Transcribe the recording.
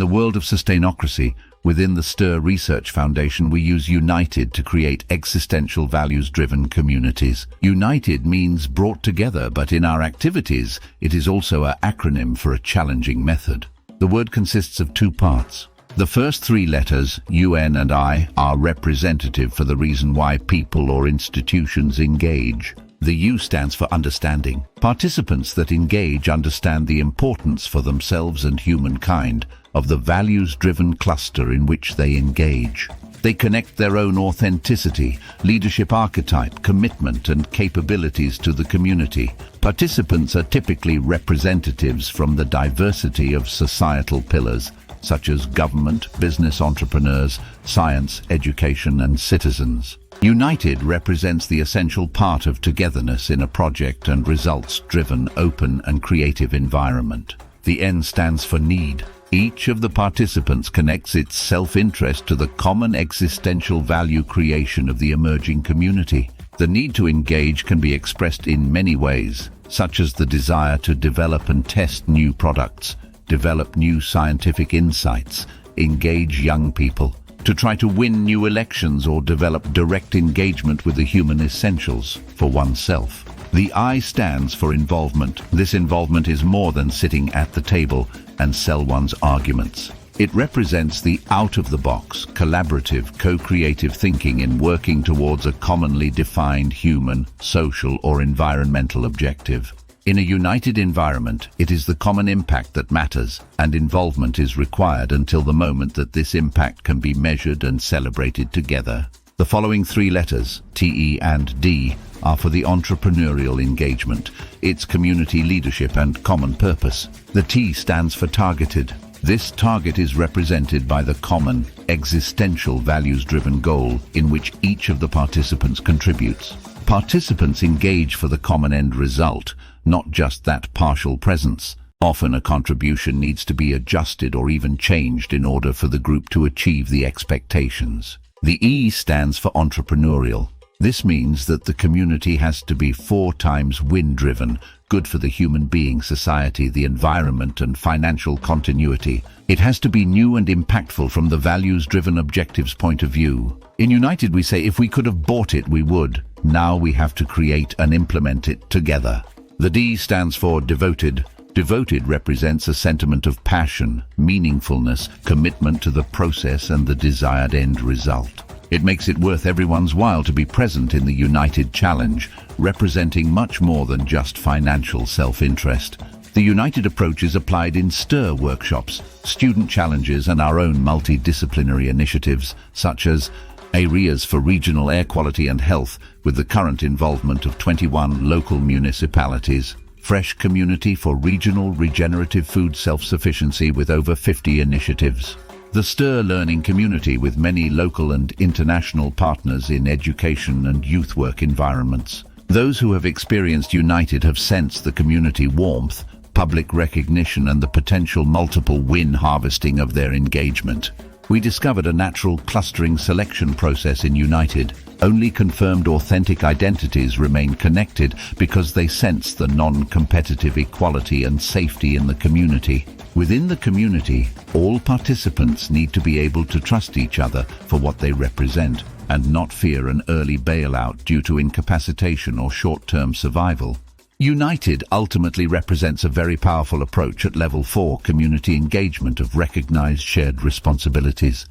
the world of sustainocracy, within the STIR Research Foundation, we use United to create existential values-driven communities. United means brought together, but in our activities, it is also an acronym for a challenging method. The word consists of two parts. The first three letters, UN and I, are representative for the reason why people or institutions engage. The U stands for understanding. Participants that engage understand the importance for themselves and humankind of the values-driven cluster in which they engage. They connect their own authenticity, leadership archetype, commitment and capabilities to the community. Participants are typically representatives from the diversity of societal pillars, such as government, business entrepreneurs, science, education and citizens. United represents the essential part of togetherness in a project and results-driven, open and creative environment. The N stands for need. Each of the participants connects its self-interest to the common existential value creation of the emerging community. The need to engage can be expressed in many ways, such as the desire to develop and test new products, develop new scientific insights, engage young people, to try to win new elections or develop direct engagement with the human essentials for oneself. The I stands for involvement. This involvement is more than sitting at the table and sell one's arguments. It represents the out-of-the-box, collaborative, co-creative thinking in working towards a commonly defined human, social or environmental objective. In a united environment, it is the common impact that matters, and involvement is required until the moment that this impact can be measured and celebrated together. The following three letters, T, E and D, are for the entrepreneurial engagement, its community leadership and common purpose. The T stands for targeted. This target is represented by the common, existential values-driven goal in which each of the participants contributes. Participants engage for the common end result, not just that partial presence. Often a contribution needs to be adjusted or even changed in order for the group to achieve the expectations. The E stands for entrepreneurial. This means that the community has to be 4 times win-driven, good for the human being, society, the environment and financial continuity. It has to be new and impactful from the values-driven objectives point of view. In United we say if we could have bought it, we would. Now we have to create and implement it together. The D stands for devoted. Devoted represents a sentiment of passion, meaningfulness, commitment to the process and the desired end result. It makes it worth everyone's while to be present in the United Challenge, representing much more than just financial self-interest. The United approach is applied in STIR workshops, student challenges and our own multidisciplinary initiatives, such as areas for regional air quality and health, with the current involvement of 21 local municipalities. Fresh community for regional regenerative food self-sufficiency with over 50 initiatives. The STIR learning community with many local and international partners in education and youth work environments. Those who have experienced United have sensed the community warmth, public recognition and the potential multiple win harvesting of their engagement. We discovered a natural clustering selection process in United. Only confirmed authentic identities remain connected because they sense the non-competitive equality and safety in the community. Within the community, all participants need to be able to trust each other for what they represent and not fear an early bailout due to incapacitation or short-term survival. United ultimately represents a very powerful approach at level 4 community engagement of recognized shared responsibilities.